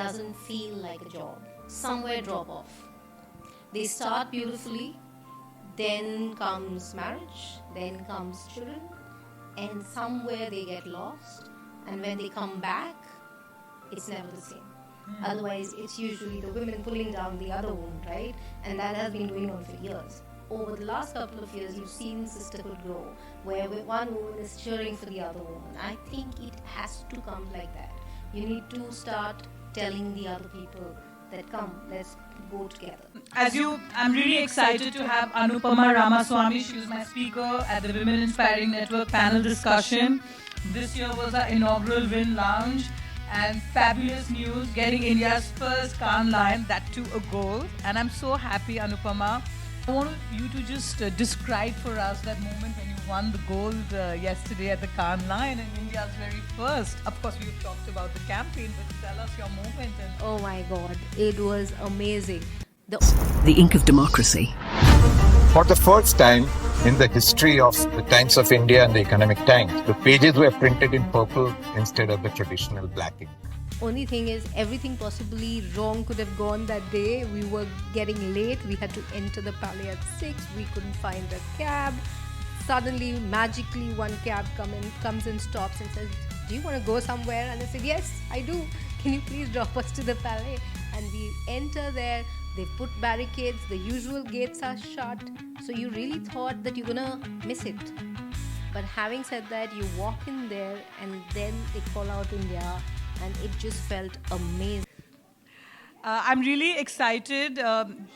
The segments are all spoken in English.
doesn't feel like a job. Somewhere drop off. They start beautifully, then comes marriage, then comes children, and somewhere they get lost, and when they come back, it's never the same. Otherwise, it's usually the women pulling down the other woman, right? And that has been going on for years. Over the last couple of years, you've seen sisterhood grow, where one woman is cheering for the other woman. I think it has to come like that. You need to start telling the other people that come, let's go together. I'm really excited to have Anupama Ramaswamy. She was my speaker at the Women Inspiring Network panel discussion. This year was our inaugural Win Lounge, and fabulous news, getting India's first Cannes Lion, that too a gold. And I'm so happy, Anupama. I want you to just describe for us that moment when you won the gold yesterday at the Cannes Lion and India's very first. Of course, we've talked about the campaign, but tell us your moment. Oh my God, it was amazing. The ink of democracy. For the first time in the history of the Times of India and the Economic Times, the pages were printed in purple instead of the traditional black ink. Only thing is, everything possibly wrong could have gone that day. We were getting late. We had to enter the Palais at 6. We couldn't find a cab. Suddenly, magically, one cab comes and stops and says, "Do you want to go somewhere?" And I said, "Yes, I do. Can you please drop us to the Palais?" And we enter there. They put barricades. The usual gates are shut. So you really thought that you're gonna miss it. But having said that, you walk in there and then they call out India. And it just felt amazing. I'm really excited. I'm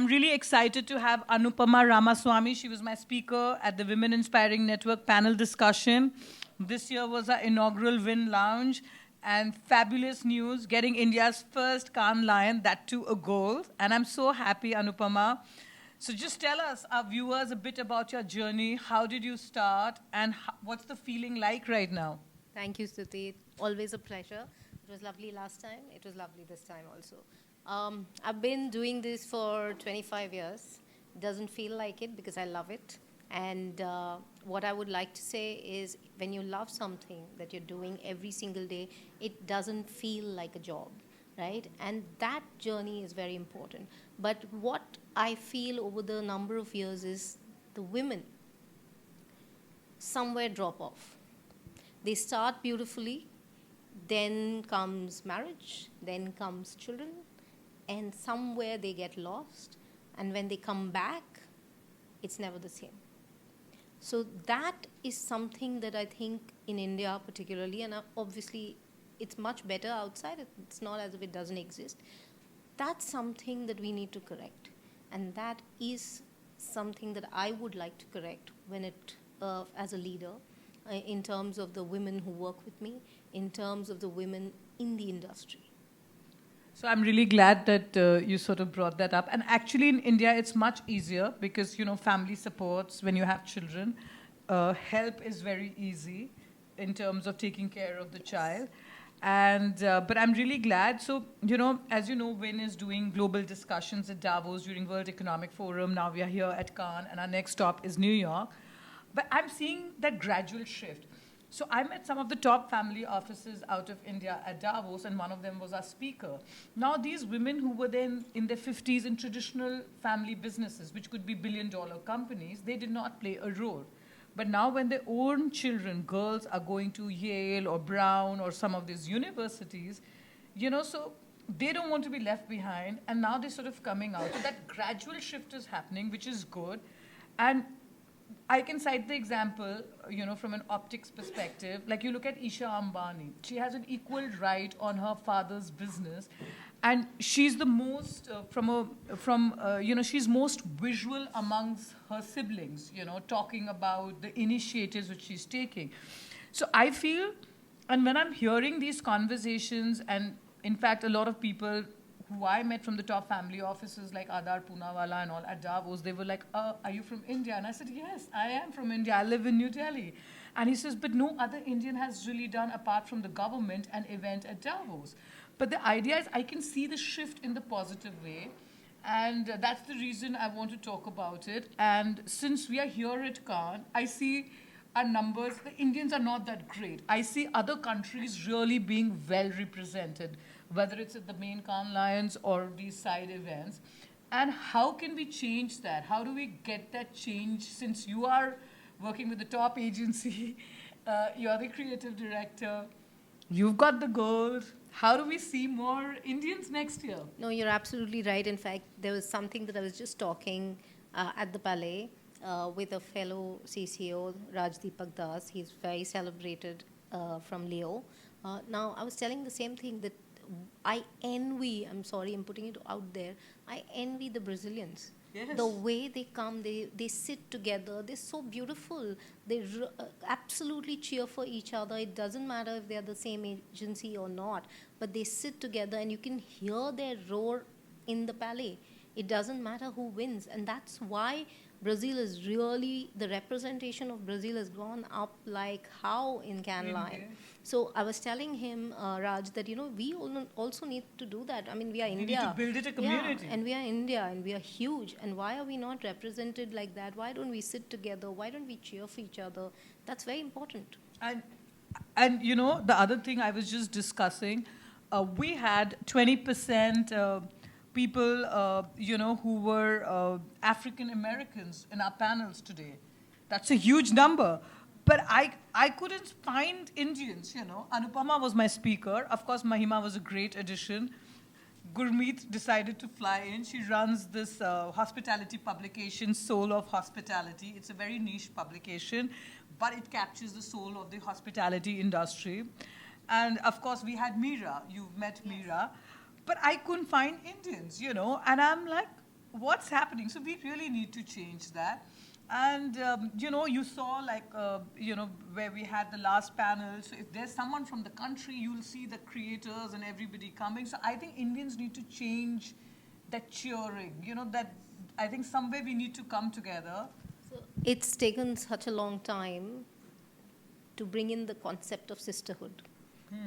really excited to have Anupama Ramaswamy. She was my speaker at the Women Inspiring Network panel discussion. This year was our inaugural Win Lounge, and fabulous news, getting India's first Cannes Lion, that too a gold. And I'm so happy, Anupama. So just tell us, our viewers, a bit about your journey. How did you start, and what's the feeling like right now? Thank you, Stuti. Always a pleasure. It was lovely last time. It was lovely this time also. I've been doing this for 25 years. It doesn't feel like it because I love it. And what I would like to say is, when you love something that you're doing every single day, it doesn't feel like a job, right? And that journey is very important. But what I feel over the number of years is the women somewhere drop off. They start beautifully, then comes marriage, then comes children, and somewhere they get lost. And when they come back, it's never the same. So that is something that I think in India particularly, and obviously it's much better outside. It's not as if it doesn't exist. That's something that we need to correct. And that is something that I would like to correct when as a leader, in terms of the women who work with me, in terms of the women in the industry. So I'm really glad that you sort of brought that up. And actually in India, it's much easier because, family supports when you have children. Help is very easy in terms of taking care of the child. But I'm really glad. So, as you know, WIN is doing global discussions at Davos during World Economic Forum. Now we are here at Cannes, and our next stop is New York. But I'm seeing that gradual shift. So I met some of the top family offices out of India at Davos, and one of them was our speaker. Now these women who were then in their 50s in traditional family businesses, which could be billion-dollar companies, they did not play a role. But now when their own children, girls, are going to Yale or Brown or some of these universities, so they don't want to be left behind, and now they're sort of coming out. So that gradual shift is happening, which is good. And I can cite the example, from an optics perspective. Like you look at Isha Ambani. She has an equal right on her father's business. And she's the most, she's most visual amongst her siblings, talking about the initiatives which she's taking. So I feel, and when I'm hearing these conversations, and in fact, a lot of people who I met from the top family offices like Adar Poonawalla and all at Davos, they were like, are you from India? And I said, yes, I am from India. I live in New Delhi. And he says, but no other Indian has really done, apart from the government, an event at Davos. But the idea is I can see the shift in the positive way. And that's the reason I want to talk about it. And since we are here at Cannes, I see our numbers, the Indians are not that great. I see other countries really being well represented, whether it's at the main Cannes Lions or these side events. And how can we change that? How do we get that change since you are working with the top agency, you're the creative director, you've got the gold. How do we see more Indians next year? No, you're absolutely right. In fact, there was something that I was just talking at the Palais with a fellow CCO, Rajdeepak Das. He's very celebrated from Leo. Now, I was telling the same thing that I envy, I'm sorry, I'm putting it out there, I envy the Brazilians. Yes. The way they come, they sit together, they're so beautiful. They absolutely cheer for each other. It doesn't matter if they're the same agency or not, but they sit together and you can hear their roar in the Palais. It doesn't matter who wins. And that's why Brazil is really, the representation of Brazil has gone up like how in Cannes Lion. So I was telling him, Raj, that, we also need to do that. I mean, we are We India. need to build it a community. Yeah, and we are India and we are huge. And why are we not represented like that? Why don't we sit together? Why don't we cheer for each other? That's very important. And the other thing I was just discussing, we had 20% people, who were African Americans in our panels today. That's a huge number. But I couldn't find Indians, Anupama was my speaker. Of course, Mahima was a great addition. Gurmeet decided to fly in. She runs this hospitality publication, Soul of Hospitality. It's a very niche publication, but it captures the soul of the hospitality industry. And of course, we had Meera. You've met Meera. But I couldn't find Indians, and I'm like, what's happening? So we really need to change that. And, you saw where we had the last panel. So if there's someone from the country, you'll see the creators and everybody coming. So I think Indians need to change that cheering, that I think somewhere we need to come together. So it's taken such a long time to bring in the concept of sisterhood.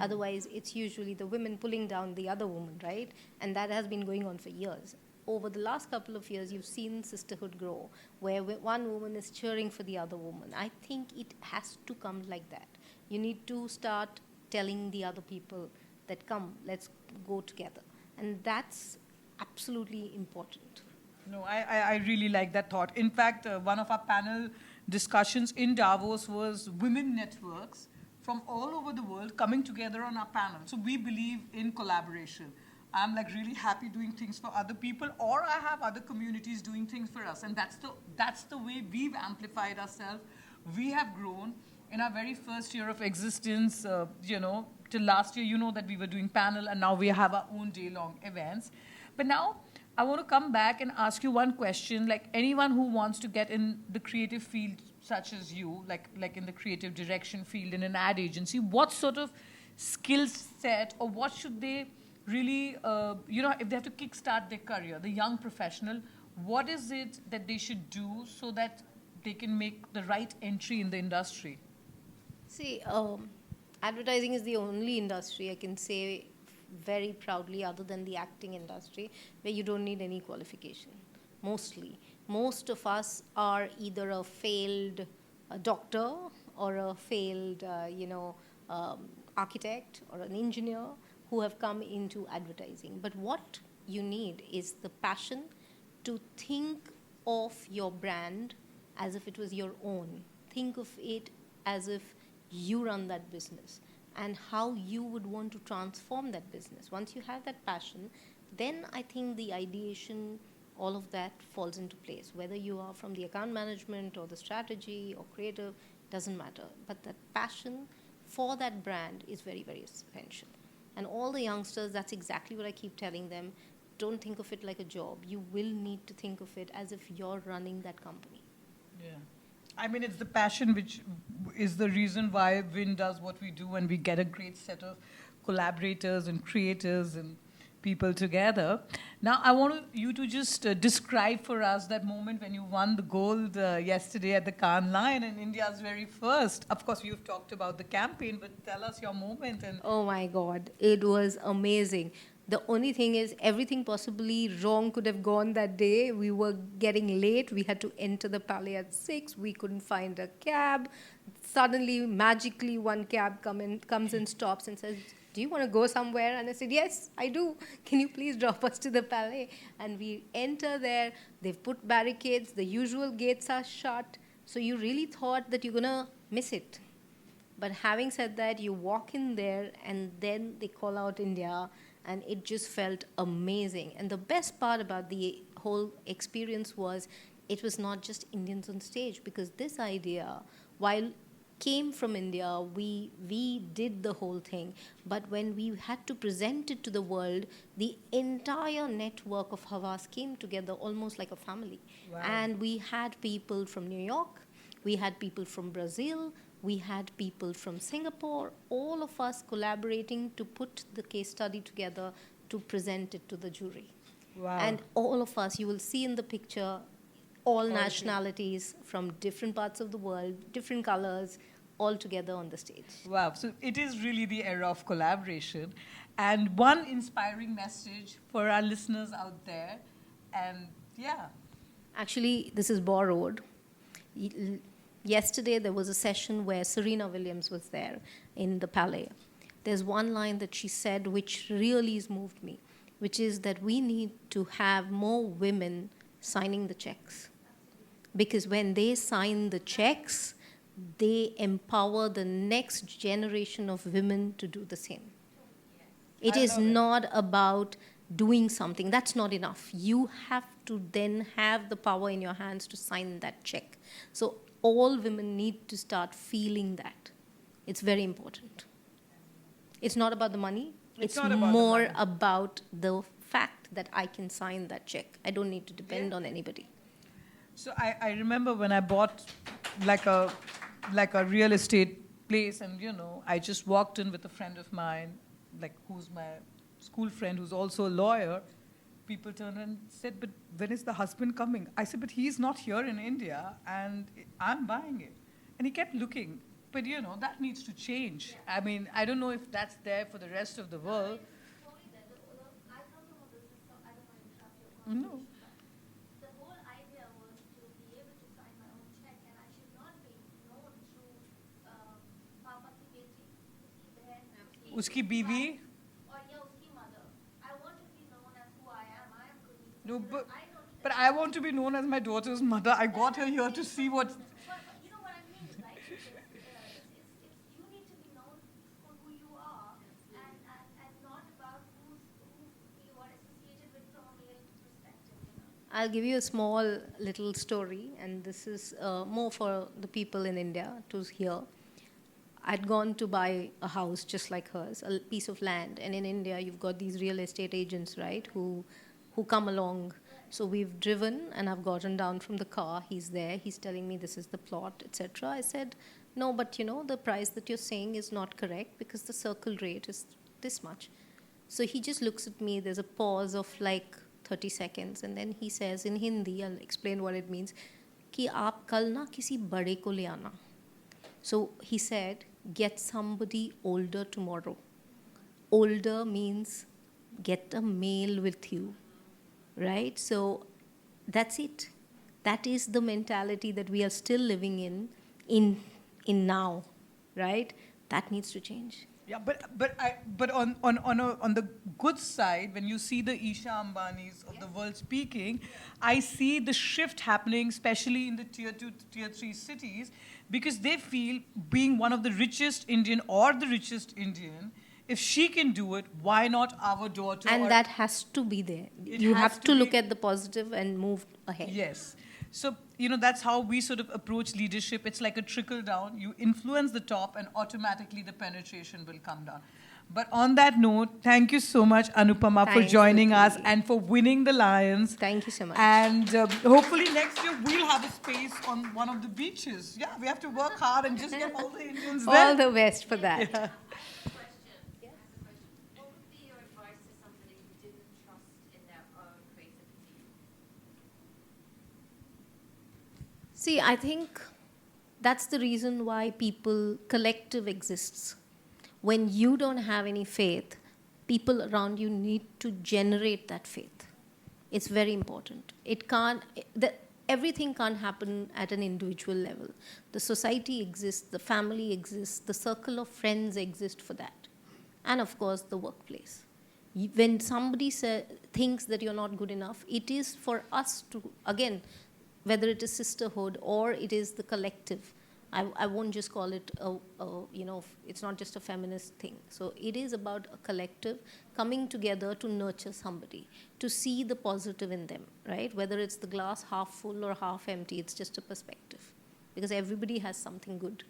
Otherwise, it's usually the women pulling down the other woman, right? And that has been going on for years. Over the last couple of years, you've seen sisterhood grow, where one woman is cheering for the other woman. I think it has to come like that. You need to start telling the other people that, come, let's go together. And that's absolutely important. No, I really like that thought. In fact, one of our panel discussions in Davos was women networks from all over the world coming together on our panel. So we believe in collaboration. I'm really happy doing things for other people, or I have other communities doing things for us. And that's the way we've amplified ourselves. We have grown. In our very first year of existence, till last year, that we were doing panel, and now we have our own day-long events. But now I want to come back and ask you one question. Like anyone who wants to get in the creative field, such as you, like in the creative direction field in an ad agency, what sort of skill set, or what should they really, if they have to kickstart their career, the young professional, what is it that they should do so that they can make the right entry in the industry? See, advertising is the only industry I can say very proudly, other than the acting industry, where you don't need any qualification. Mostly. Most of us are either a failed doctor or a failed, architect or an engineer who have come into advertising. But what you need is the passion to think of your brand as if it was your own. Think of it as if you run that business and how you would want to transform that business. Once you have that passion, then I think the ideation, all of that falls into place. Whether you are from the account management or the strategy or creative, doesn't matter. But that passion for that brand is very, very essential. And all the youngsters, that's exactly what I keep telling them. Don't think of it like a job. You will need to think of it as if you're running that company. Yeah. I mean, it's the passion which is the reason why Win does what we do, and we get a great set of collaborators and creators and people together. Now, I want you to just describe for us that moment when you won the gold yesterday at the Cannes Lion and India's very first. Of course, you've talked about the campaign, but tell us your moment. And oh my God, it was amazing. The only thing is, everything possibly wrong could have gone that day. We were getting late. We had to enter the Palais at 6. We couldn't find a cab. Suddenly, magically, one cab comes and stops and says, "Do you want to go somewhere?" And I said, "Yes, I do. Can you please drop us to the Palais?" And we enter there. They've put barricades. The usual gates are shut. So you really thought that you're going to miss it. But having said that, you walk in there and then they call out India, and it just felt amazing. And the best part about the whole experience was it was not just Indians on stage, because this idea, while came from India, we did the whole thing. But when we had to present it to the world, the entire network of Havas came together almost like a family. Wow. And we had people from New York, we had people from Brazil, we had people from Singapore, all of us collaborating to put the case study together to present it to the jury. Wow. And all of us, you will see in the picture, all nationalities from different parts of the world, different colors, all together on the stage. Wow. So it is really the era of collaboration. And one inspiring message for our listeners out there. And yeah. Actually, this is borrowed. Yesterday, there was a session where Serena Williams was there in the Palais. There's one line that she said which really has moved me, which is that we need to have more women signing the checks. Because when they sign the checks, they empower the next generation of women to do the same. It is not about doing something. That's not enough. You have to then have the power in your hands to sign that check. So all women need to start feeling that. It's very important. It's not about the money. It's more about the fact that I can sign that check. I don't need to depend on anybody. So I remember when I bought like a real estate place, and I just walked in with a friend of mine, like who's my school friend, who's also a lawyer. People turned and said, "But when is the husband coming?" I said, "But he's not here in India, and I'm buying it." And he kept looking. But that needs to change. I mean, I don't know if that's there for the rest of the world. No. Uski बीवी. No, but I want to be known as my daughter's mother. I got her here to see what. But you know what I mean, right? You need to be known for who you are, and not about who you are associated with from a male perspective. I'll give you a small little story, and this is more for the people in India to hear. I'd gone to buy a house just like hers, a piece of land. And in India, you've got these real estate agents, right, who come along. So we've driven, and I've gotten down from the car. He's there. He's telling me this is the plot, etc. I said, "No, but the price that you're saying is not correct because the circle rate is this much." So he just looks at me. There's a pause of like 30 seconds. And then he says in Hindi, I'll explain what it means, कि आप कल ना किसी बड़े को ले आना. So he said, get somebody older tomorrow. Older means get a male with you, right? So that's it. That is the mentality that we are still living in now, right? That needs to change. Yeah, but on the good side, when you see the Isha Ambanis of the world speaking, I see the shift happening, especially in the tier 2, tier 3 cities, because they feel being one of the richest Indian or the richest Indian, if she can do it, why not our daughter? And that has to be there. You have to look at the positive and move ahead. Yes. So, that's how we sort of approach leadership. It's like a trickle down. You influence the top and automatically the penetration will come down. But on that note, thank you so much, Anupama, for joining us and for winning the Lions. Thank you so much. And hopefully next year we'll have a space on one of the beaches. Yeah, we have to work hard and just get all the Indians there. All the best for that. Yeah. What would be your advice to somebody who didn't trust in their own creativity? See, I think that's the reason why collective exists. When you don't have any faith, people around you need to generate that faith. It's very important. It can't, everything can't happen at an individual level. The society exists, the family exists, the circle of friends exist for that. And of course, the workplace. When somebody thinks that you're not good enough, it is for us to, again, whether it is sisterhood or it is the collective. I won't just call it it's not just a feminist thing. So it is about a collective coming together to nurture somebody, to see the positive in them, right? Whether it's the glass half full or half empty, it's just a perspective, because everybody has something good